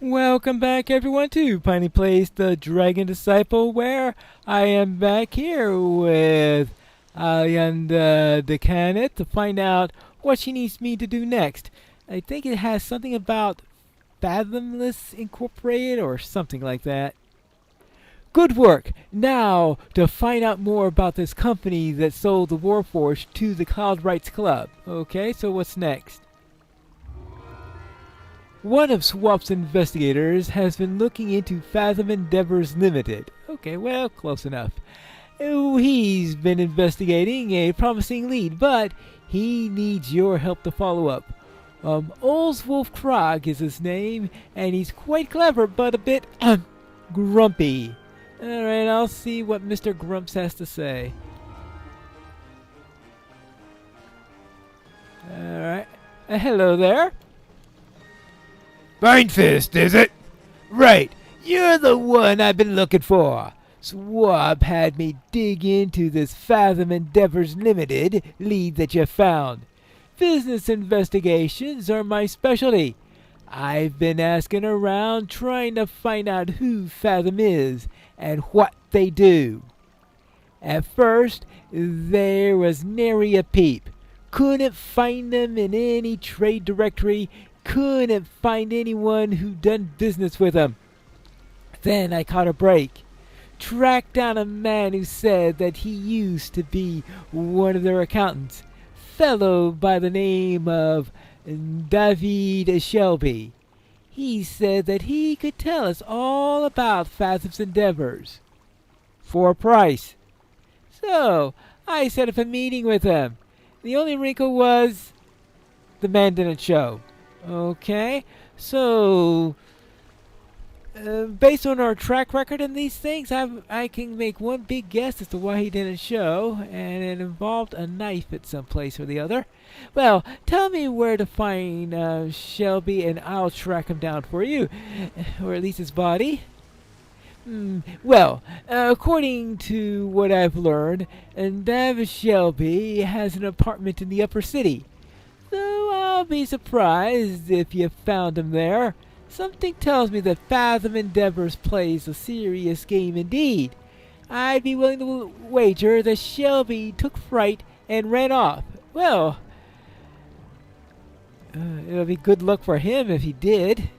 Welcome back, everyone, to Piney Place, the Dragon Disciple, where I am back here with Alianda the Canet to find out what she needs me to do next. I think it has something about Fathomless Incorporated or something like that. Good work! Now, to find out more about this company that sold the Warforged to the Cloud Rights Club. Okay, so what's next? One of SWAP's investigators has been looking into Fathom Endeavors Limited. Okay, well, close enough. Oh, he's been investigating a promising lead, but he needs your help to follow up. Olswolf Krog is his name, and he's quite clever, but a bit grumpy. Alright, I'll see what Mr. Grumps has to say. Alright. Hello there. Fist, is it? Right, you're the one I've been looking for. Swab had me dig into this Fathom Endeavors Limited lead that you found. Business investigations are my specialty. I've been asking around trying to find out who Fathom is and what they do. At first, there was nary a peep. Couldn't find them in any trade directory. Couldn't find anyone who done business with them. Then I caught a break. Tracked down a man who said that he used to be one of their accountants. Fellow by the name of David Shelby. He said that he could tell us all about Fathom's endeavors. For a price. So, I set up a meeting with him. The only wrinkle was the man didn't show. Okay, so based on our track record in these things, I can make one big guess as to why he didn't show, and it involved a knife at some place or the other. Well, tell me where to find Shelby, and I'll track him down for you, or at least his body. Well, according to what I've learned, David Shelby has an apartment in the upper city. Though I'll be surprised if you found him there. Something tells me that Fathom Endeavors plays a serious game indeed. I'd be willing to wager that Shelby took fright and ran off. Well, it'll be good luck for him if he did.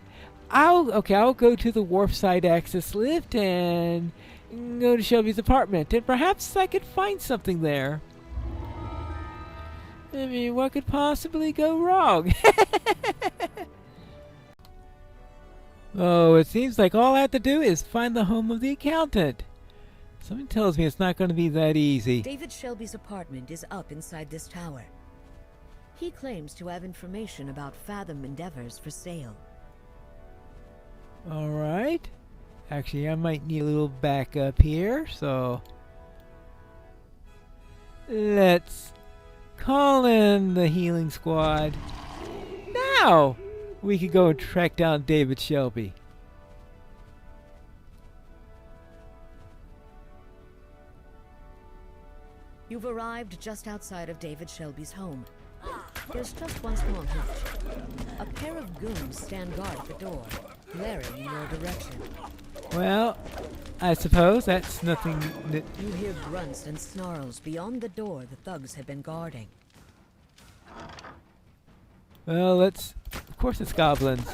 I'll go to the wharfside access lift and go to Shelby's apartment, and perhaps I could find something there. I mean, what could possibly go wrong? Oh, it seems like all I have to do is find the home of the accountant. Something tells me it's not going to be that easy. David Shelby's apartment is up inside this tower. He claims to have information about Fathom Endeavors for sale. Alright. Actually, I might need a little backup here, so let's call in the healing squad. Now we could go and track down David Shelby. You've arrived just outside of David Shelby's home. There's just one small hitch. A pair of goons stand guard at the door, glaring in your direction. Well, I suppose that's nothing that... You hear grunts and snarls beyond the door the thugs have been guarding. Well, let's... Of course it's goblins.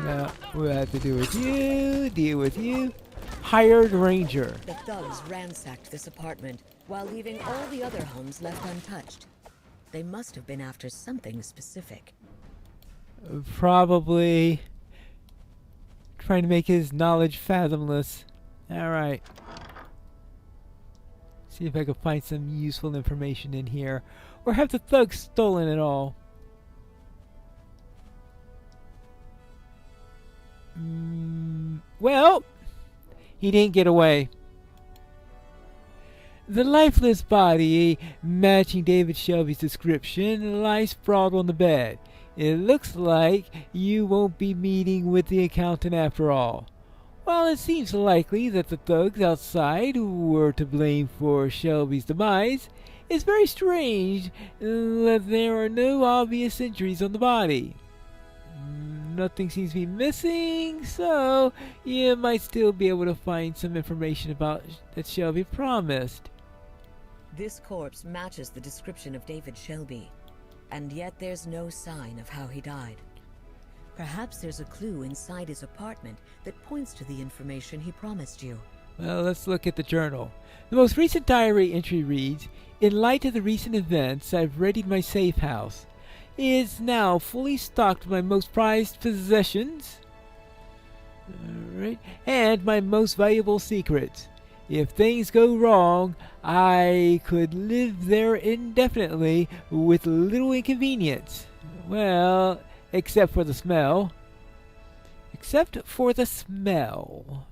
Now, we'll have to deal with you. Hired ranger. The thugs ransacked this apartment, while leaving all the other homes left untouched. They must have been after something specific. Probably trying to make his knowledge fathomless. Alright. See if I can find some useful information in here. Or have the thugs stolen it all? Well, he didn't get away. The lifeless body, matching David Shelby's description, lies sprawled on the bed. It looks like you won't be meeting with the accountant after all. While it seems likely that the thugs outside were to blame for Shelby's demise, It's very strange that there are no obvious injuries on the body. Nothing seems to be missing, so you might still be able to find some information about that Shelby promised. This corpse matches the description of David Shelby, and yet there's no sign of how he died. Perhaps there's a clue inside his apartment that points to the information he promised you. Well, let's look at the journal. The most recent diary entry reads, "In light of the recent events, I've readied my safe house. It is now fully stocked with my most prized possessions, alright, and my most valuable secrets. If things go wrong, I could live there indefinitely with little inconvenience. Well, except for the smell. Except for the smell.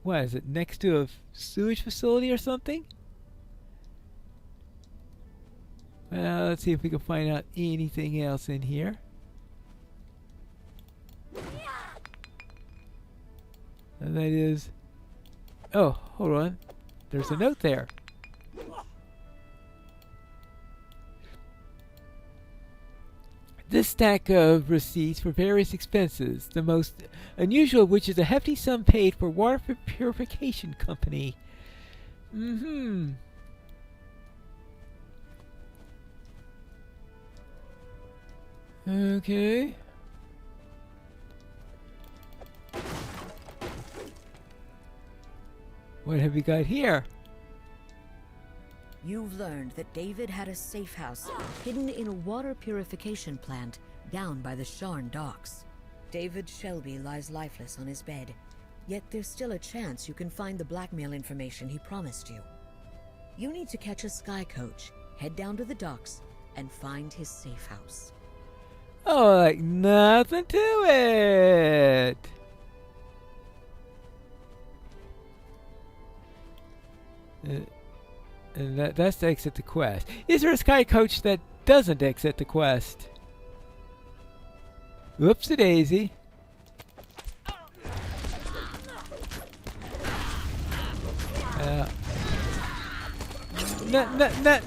What is it, next to a sewage facility or something? Well, let's see if we can find out anything else in here. And that is... Oh, hold on. There's a note there. This stack of receipts for various expenses, the most unusual of which is a hefty sum paid for water purification company. Okay. What have we got here? You've learned that David had a safe house hidden in a water purification plant down by the Sharn docks. David Shelby lies lifeless on his bed, yet there's still a chance you can find the blackmail information he promised you. You need to catch a sky coach, head down to the docks, and find his safe house. Oh, like nothing to it. And that's to exit the quest. Is there a sky coach that doesn't exit the quest? Whoopsie daisy.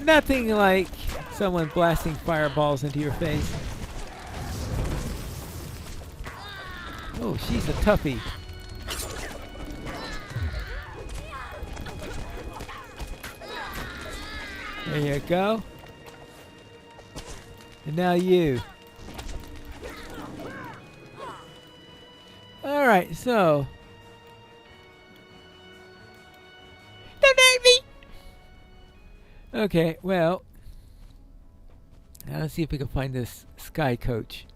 Nothing like someone blasting fireballs into your face. Oh, she's a toughie. There you go. And now you. Alright, so. Don't hurt me! Okay, well. Now let's see if we can find this sky coach.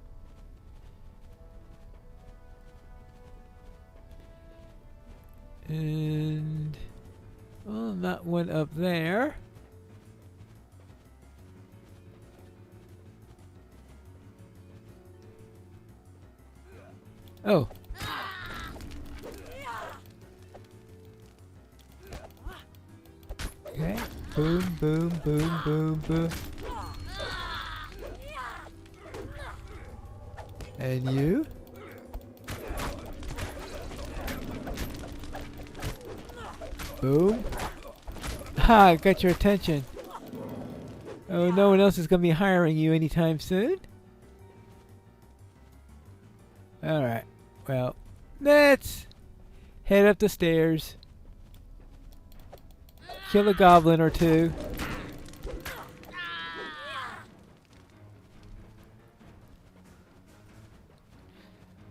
And. Well, not one up there. Oh. Okay. Boom, boom, boom, boom, boom. And you? Boom. Ha! I got your attention. Oh, no one else is going to be hiring you anytime soon? Alright. Well, let's head up the stairs. Kill a goblin or two.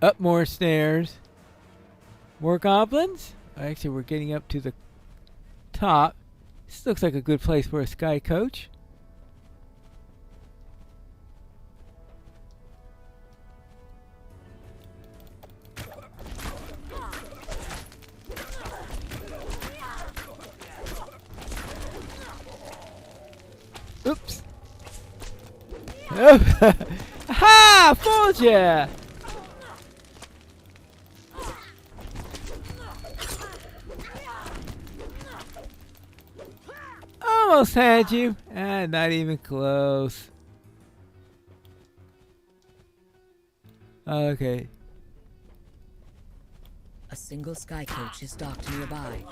Up more stairs. More goblins? Actually, we're getting up to the top. This looks like a good place for a sky coach. Oops. Oh. Ha! Fooled ya! Almost had you. Not even close. Okay. A single sky coach is docked nearby.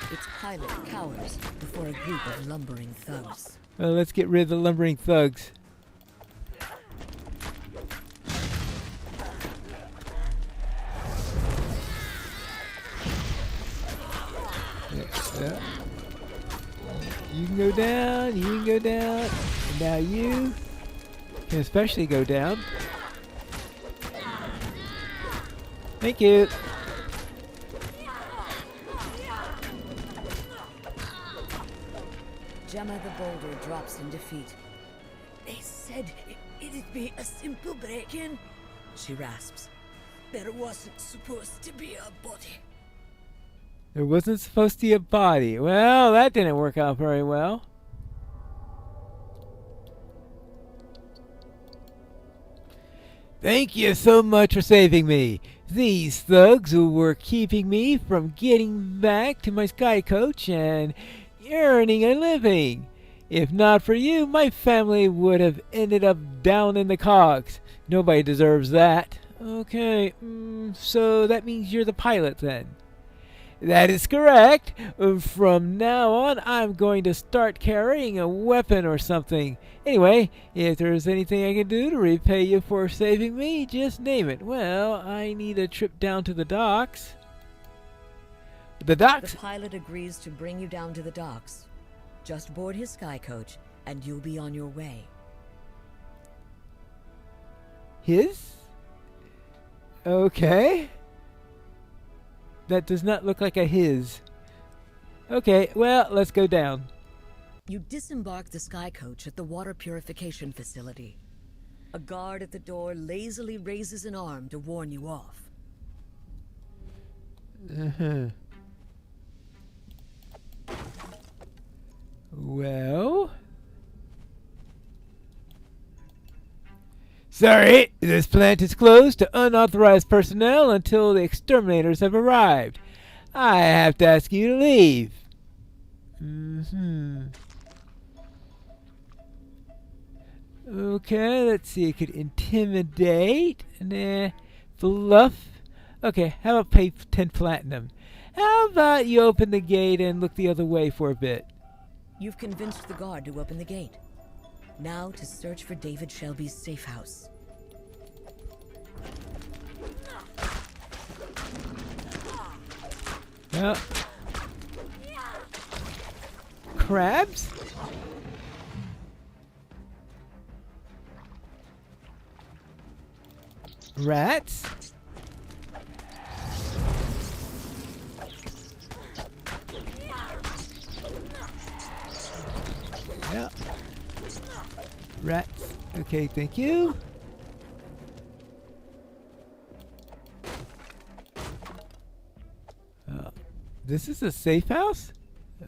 Its pilot cowers before a group of lumbering thugs. Well, let's get rid of the lumbering thugs. Yeah. You can go down, you can go down, and now you can especially go down. Thank you. Gemma the Boulder drops in defeat. They said it'd be a simple break-in, she rasps. There wasn't supposed to be a body. There wasn't supposed to be a body. Well, that didn't work out very well. Thank you so much for saving me. These thugs were keeping me from getting back to my sky coach and earning a living. If not for you, my family would have ended up down in the cogs. Nobody deserves that. Okay, so that means you're the pilot then. That is correct. From now on, I'm going to start carrying a weapon or something. Anyway, if there's anything I can do to repay you for saving me, just name it. Well, I need a trip down to the docks. The docks? The pilot agrees to bring you down to the docks. Just board his sky coach, and you'll be on your way. His? Okay. That does not look like a his. Okay, well, let's go down. You disembark the sky coach at the water purification facility. A guard at the door lazily raises an arm to warn you off. Well... Sorry, this plant is closed to unauthorized personnel until the exterminators have arrived. I have to ask you to leave. Okay, let's see. It could intimidate. Nah. Fluff. Okay, how about pay 10 platinum? How about you open the gate and look the other way for a bit? You've convinced the guard to open the gate. Now to search for David Shelby's safe house. Well, crabs? Rats? Yeah. Rats. Okay, thank you. This is a safe house?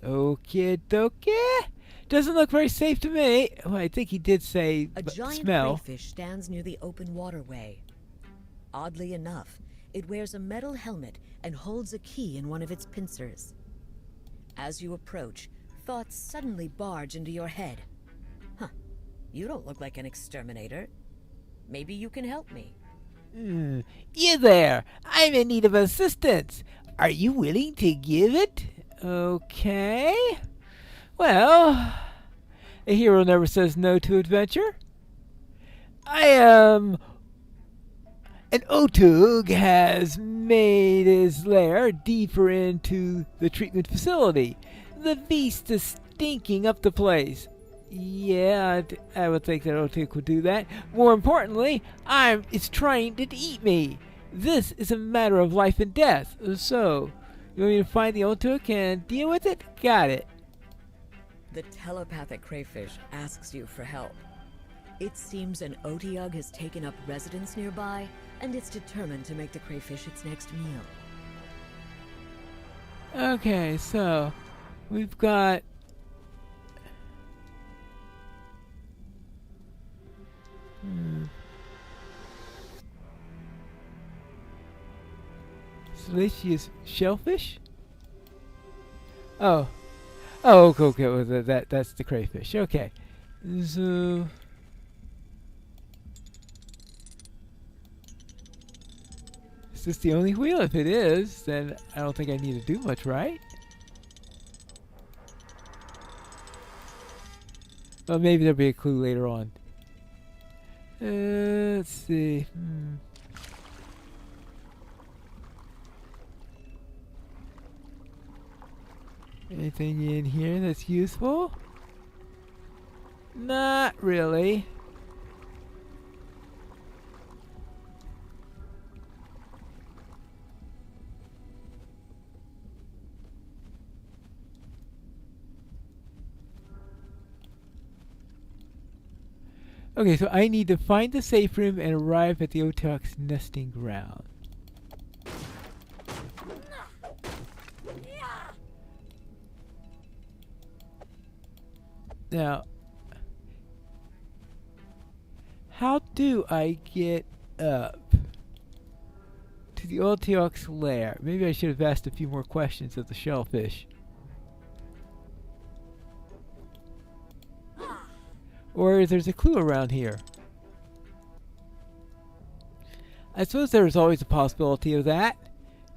Okay, dokie. Doesn't look very safe to me. Oh, I think he did say a giant smell. crayfish stands near the open waterway. Oddly enough, it wears a metal helmet and holds a key in one of its pincers. As you approach, thoughts suddenly barge into your head. Huh, you don't look like an exterminator. Maybe you can help me. You there! I'm in need of assistance. Are you willing to give it? Okay. Well, a hero never says no to adventure. An Otug has made his lair deeper into the treatment facility. The beast is stinking up the place. Yeah, I would think that Otug would do that. More importantly, it's trying to eat me. This is a matter of life and death. So, you want me to find the Otug and deal with it? Got it. The telepathic crayfish asks you for help. It seems an Otyug has taken up residence nearby, and it's determined to make the crayfish its next meal. Okay, so we've got Salacious shellfish? Oh, okay. Well, that's the crayfish. Okay, so is this the only wheel? If it is, then I don't think I need to do much, right? Well, maybe there'll be a clue later on. Let's see. Anything in here that's useful? Not really. Okay, so I need to find the safe room and arrive at the Otak's nesting ground. Now, how do I get up to the Otak's lair? Maybe I should have asked a few more questions of the shellfish. Or there's a clue around here. I suppose there's always a possibility of that.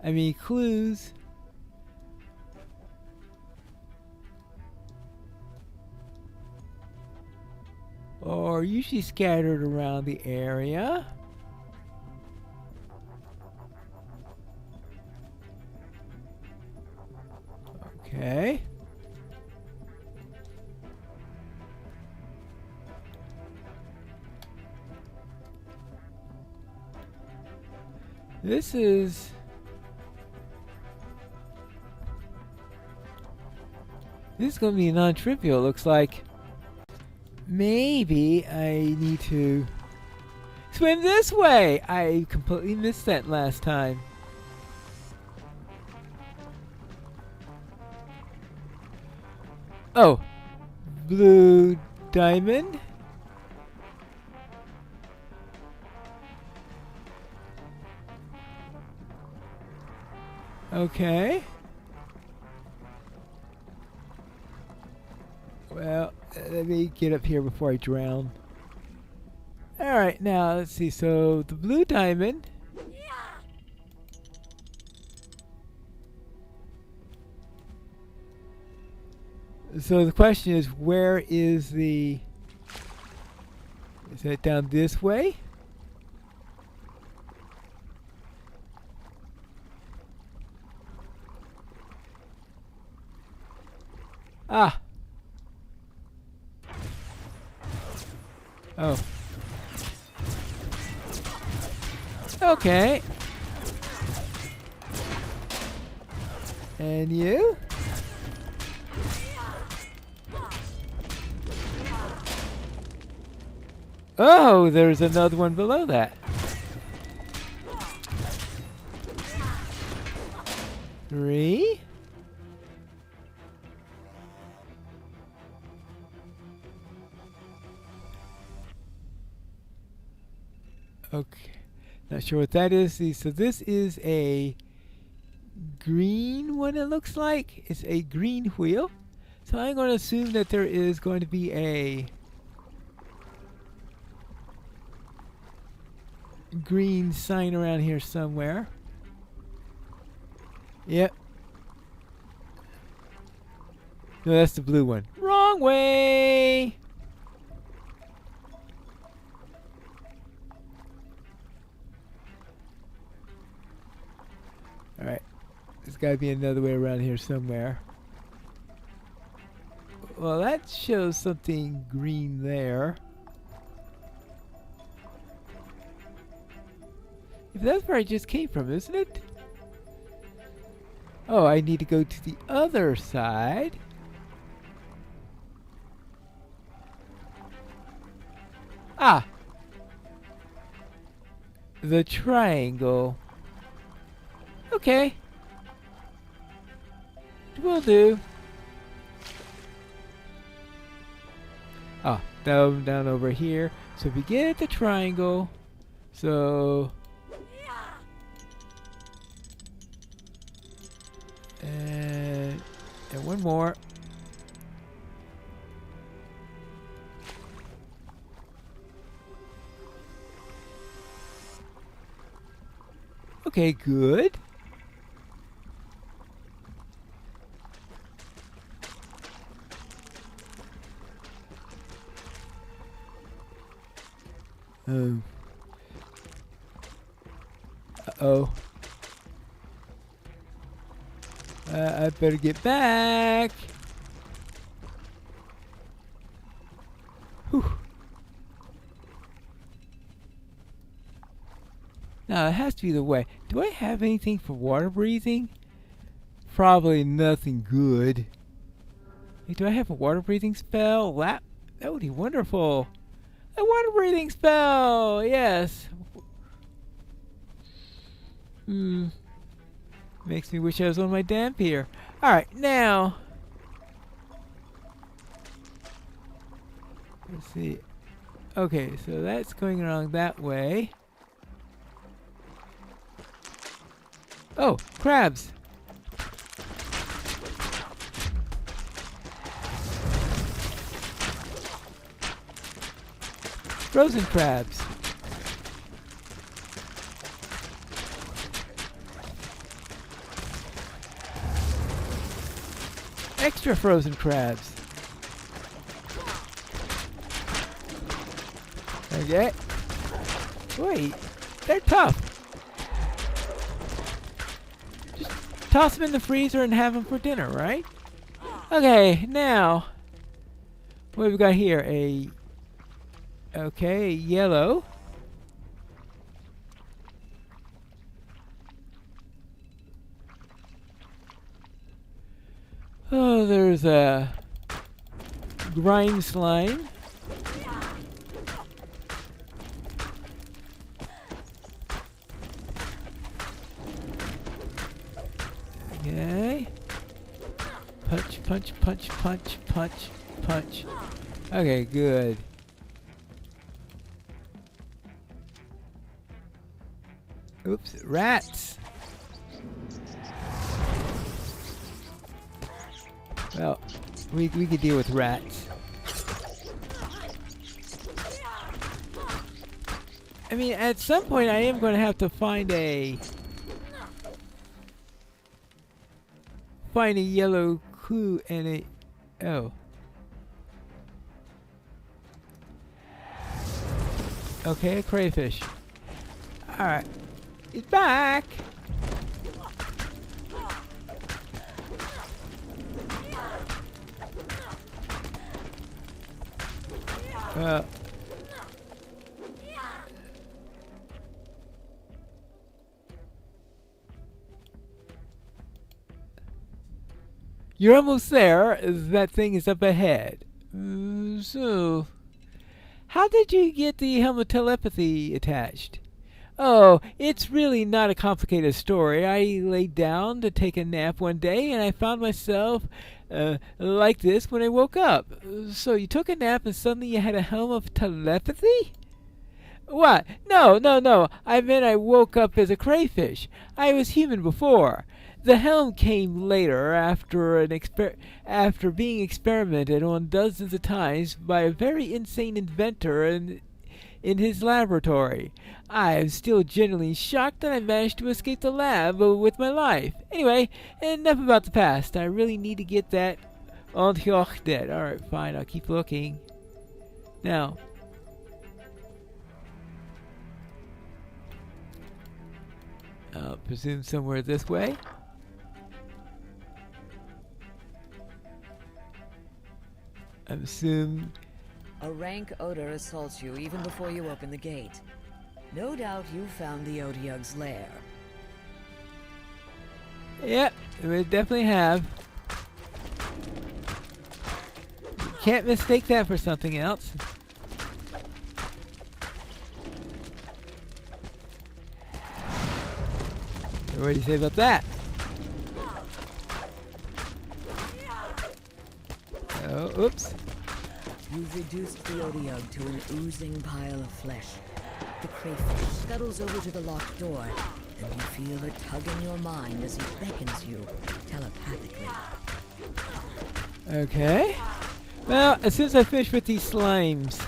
I mean, clues are usually scattered around the area. Okay. This is going to be non-trivial, it looks like. Maybe I need to swim this way. I completely missed that last time. Oh, blue diamond. Okay. Well, let me get up here before I drown. Alright, now let's see. So, the blue diamond. So the question is, where is the... Is that down this way? Ah! Oh. Okay. And you? Oh, there's another one below that. 3. Okay. Not sure what that is. So this is a green one, it looks like. It's a green wheel. So I'm going to assume that there is going to be a green sign around here somewhere. Yep. No, that's the blue one. Wrong way! Alright. There's got to be another way around here somewhere. Well, that shows something green there. If that's where I just came from, isn't it? Oh, I need to go to the other side. Ah! The triangle. Okay. Will do. Ah, down over here. So we get the triangle. So... And one more. Okay, good. Oh. Uh-oh. I better get back. Whew. Now, it has to be the way. Do I have anything for water breathing? Probably nothing good. Hey, do I have a water breathing spell? That would be wonderful. A water breathing spell! Yes. Makes me wish I was on my damp here. Alright, now. Let's see. Okay, so that's going along that way. Oh, crabs! Frozen crabs. Extra frozen crabs. Okay. Wait, they're tough. Just toss them in the freezer and have them for dinner, right? Okay, now what have we got here? Okay, yellow. Oh, there's a grime slime. Okay. Punch, punch, punch, punch, punch, punch. Okay, good. Oops, rats. Well, we could deal with rats. I mean, at some point I am going to have to find a yellow clue and a oh. Okay, a crayfish. All right. It's back. You're almost there. That thing is up ahead. So, how did you get the helmet telepathy attached? Oh, it's really not a complicated story. I laid down to take a nap one day and I found myself like this when I woke up. So you took a nap and suddenly you had a helm of telepathy? What? No. I meant I woke up as a crayfish. I was human before. The helm came later after after being experimented on dozens of times by a very insane inventor in his laboratory. I am still genuinely shocked that I managed to escape the lab with my life. Anyway, enough about the past. I really need to get that on dead. Alright, fine, I'll keep looking. Now, I'll presume somewhere this way. I assume. A rank odor assaults you even before you open the gate. No doubt you found the Odiug's lair. Yep, we definitely have. You can't mistake that for something else. What do you say about that? Oh, oops. You've reduced the Odiug to an oozing pile of flesh. The crayfish scuttles over to the locked door, and you feel it tug in your mind as he beckons you telepathically. Okay. Well, as soon as I finish with these slimes.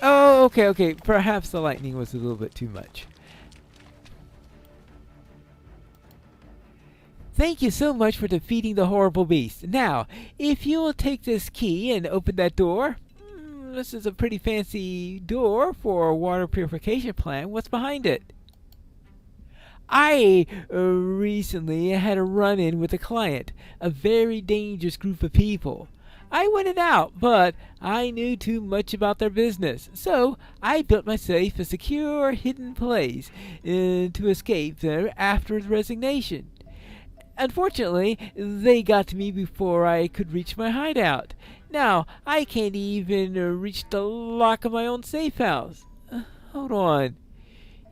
Oh, okay. Perhaps the lightning was a little bit too much. Thank you so much for defeating the horrible beast. Now, if you will take this key and open that door. This is a pretty fancy door for a water purification plant. What's behind it? I recently had a run-in with a client, a very dangerous group of people. I wanted out, but I knew too much about their business, so I built myself a secure, hidden place to escape there after the resignation. Unfortunately, they got to me before I could reach my hideout. Now, I can't even reach the lock of my own safe house. Hold on.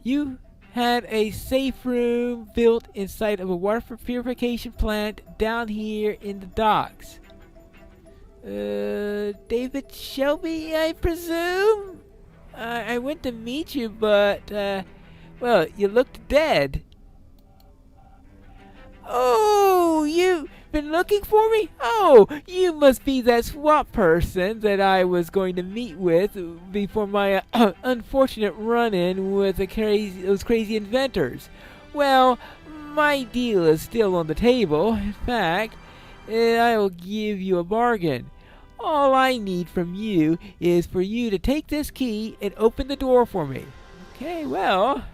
You had a safe room built inside of a water purification plant down here in the docks. David Shelby, I presume? I went to meet you, but, well, you looked dead. Oh, you've been looking for me? Oh, you must be that SWAT person that I was going to meet with before my unfortunate run-in with those crazy inventors. Well, my deal is still on the table. In fact, I'll give you a bargain. All I need from you is for you to take this key and open the door for me. Okay, well,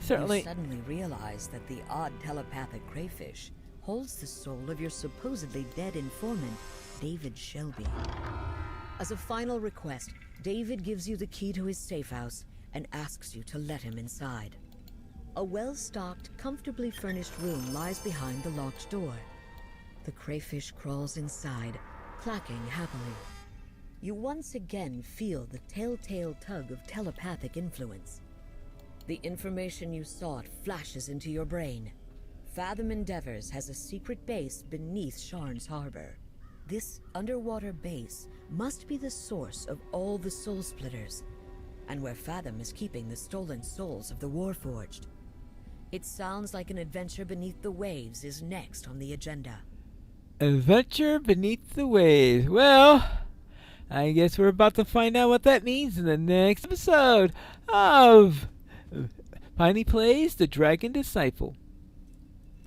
certainly. You suddenly realize that the odd telepathic crayfish holds the soul of your supposedly dead informant, David Shelby. As a final request, David gives you the key to his safe house and asks you to let him inside. A well-stocked, comfortably furnished room lies behind the locked door. The crayfish crawls inside, clacking happily. You once again feel the telltale tug of telepathic influence. The information you sought flashes into your brain. Fathom Endeavors has a secret base beneath Sharn's harbor. This underwater base must be the source of all the soul splitters, and where Fathom is keeping the stolen souls of the Warforged. It sounds like an adventure beneath the waves is next on the agenda. Adventure beneath the waves. Well, I guess we're about to find out what that means in the next episode of Piney Plays The Dragon Disciple.